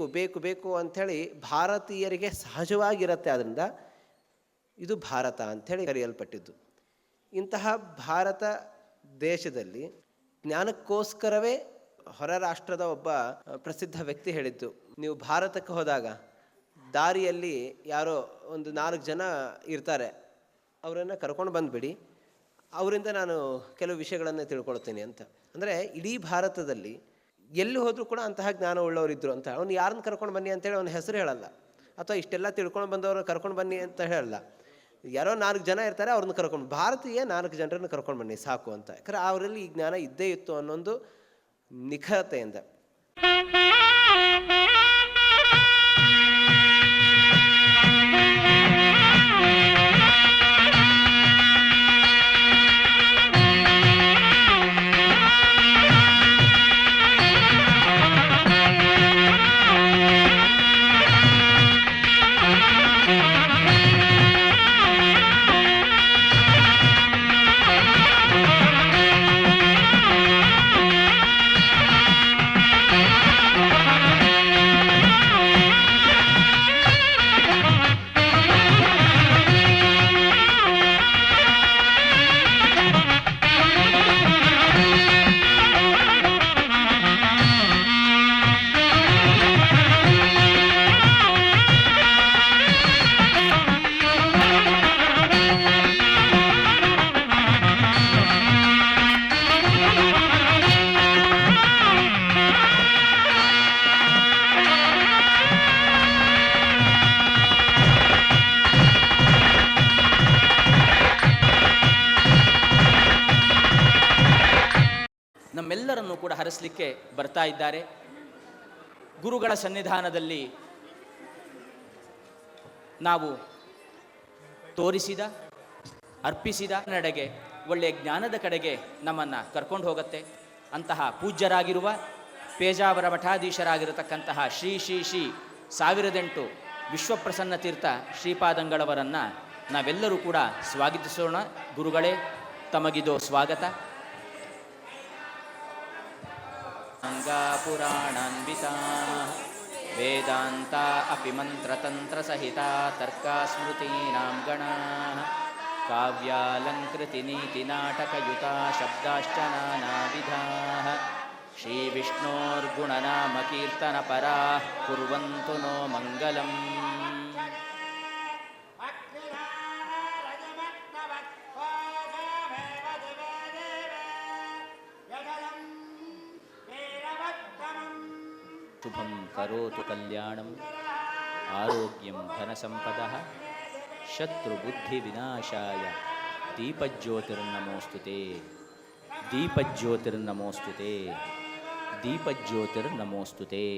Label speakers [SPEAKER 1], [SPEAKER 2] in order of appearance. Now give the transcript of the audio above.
[SPEAKER 1] ಬೇಕು ಬೇಕು ಬೇಕು ಅಂಥೇಳಿ ಭಾರತೀಯರಿಗೆ ಸಹಜವಾಗಿರುತ್ತೆ. ಆದ್ದರಿಂದ ಇದು ಭಾರತ ಅಂಥೇಳಿ ಕರೆಯಲ್ಪಟ್ಟಿದ್ದು. ಇಂತಹ ಭಾರತ ದೇಶದಲ್ಲಿ ಜ್ಞಾನಕ್ಕೋಸ್ಕರವೇ ಹೊರ ರಾಷ್ಟ್ರದ ಒಬ್ಬ ಪ್ರಸಿದ್ಧ ವ್ಯಕ್ತಿ ಹೇಳಿದ್ದು, ನೀವು ಭಾರತಕ್ಕೆ ಹೋದಾಗ ದಾರಿಯಲ್ಲಿ ಯಾರೋ ಒಂದು 4 ಜನ ಇರ್ತಾರೆ, ಅವರನ್ನು ಕರ್ಕೊಂಡು ಬಂದುಬಿಡಿ, ಅವರಿಂದ ನಾನು ಕೆಲವು ವಿಷಯಗಳನ್ನು ತಿಳ್ಕೊಳ್ತೀನಿ ಅಂತ. ಅಂದರೆ ಇಡೀ ಭಾರತದಲ್ಲಿ ಎಲ್ಲಿ ಹೋದರೂ ಕೂಡ ಅಂತಹ ಜ್ಞಾನ ಉಳ್ಳವರಿದ್ದರು ಅಂತ. ಅವ್ನು ಯಾರನ್ನ ಕರ್ಕೊಂಡು ಬನ್ನಿ ಅಂತೇಳಿ ಅವನ ಹೆಸರು ಹೇಳಲ್ಲ, ಅಥವಾ ಇಷ್ಟೆಲ್ಲ ತಿಳ್ಕೊಂಡು ಬಂದವ್ರನ್ನ ಕರ್ಕೊಂಡು ಬನ್ನಿ ಅಂತ ಹೇಳಲ್ಲ. ಯಾರೋ 4 ಜನ ಇರ್ತಾರೆ, ಅವ್ರನ್ನ ಕರ್ಕೊಂಡು, ಭಾರತೀಯ 4 ಜನರನ್ನು ಕರ್ಕೊಂಡು ಬನ್ನಿ ಸಾಕು ಅಂತ. ಯಾಕಂದರೆ ಅವರಲ್ಲಿ ಈ ಜ್ಞಾನ ಇದ್ದೇ ಇತ್ತು ಅನ್ನೊಂದು ನಿಖರತೆಯಿಂದ.
[SPEAKER 2] ನಮ್ಮೆಲ್ಲರನ್ನು ಕೂಡ ಹರಿಸಲಿಕ್ಕೆ ಬರ್ತಾ ಇದ್ದಾರೆ. ಗುರುಗಳ ಸನ್ನಿಧಾನದಲ್ಲಿ ನಾವು ತೋರಿಸಿದ ಅರ್ಪಿಸಿದ ನಡೆಗೆ ಒಳ್ಳೆಯ ಜ್ಞಾನದ ಕಡೆಗೆ ನಮ್ಮನ್ನು ಕರ್ಕೊಂಡು ಹೋಗುತ್ತೆ. ಅಂತಹ ಪೂಜ್ಯರಾಗಿರುವ ಪೇಜಾವರ ಮಠಾಧೀಶರಾಗಿರತಕ್ಕಂತಹ ಶ್ರೀ ಶ್ರೀ ಶ್ರೀ 1008 ವಿಶ್ವಪ್ರಸನ್ನ ತೀರ್ಥ ಶ್ರೀಪಾದಂಗಳವರನ್ನು ನಾವೆಲ್ಲರೂ ಕೂಡ ಸ್ವಾಗತಿಸೋಣ. ಗುರುಗಳೇ, ತಮಗಿದೋ ಸ್ವಾಗತ. ಪುರಾಣಾನ್ವಿತಾ ವೇದಾಂತ ಅಪಿ ಮಂತ್ರತಂತ್ರ ಸಹಿತಾ ತರ್ಕಾ ಸ್ಮೃತೀನಾಂ ಗಣಾಃ ಕಾವ್ಯಾಲಂಕೃತಿ ನೀತಿ ನಾಟಕಯುತಾ ಶಬ್ದಾಶ್ಚ ನಾನಾವಿಧಾಃ ಶ್ರೀ ವಿಷ್ಣೋರ್ಗುಣನಾಮ ಕೀರ್ತನ ಪರಾಃ ಕುರ್ವಂತು ನೋ ಮಂಗಲಂ. ಶುಭಂ ಕರೋತು ಕಲ್ಯಾಣಂ ಆರೋಗ್ಯಂ ಧನಸಂಪದಃ ಶತ್ರುಬುದ್ಧಿ ವಿನಾಶಾಯ ದೀಪಜ್ಯೋತಿರ್ನಮೋಸ್ತುತೆ ದೀಪಜ್ಯೋತಿರ್ನಮೋಸ್ತುತೆ ದೀಪಜ್ಯೋತಿರ್ನಮೋಸ್ತುತೆ.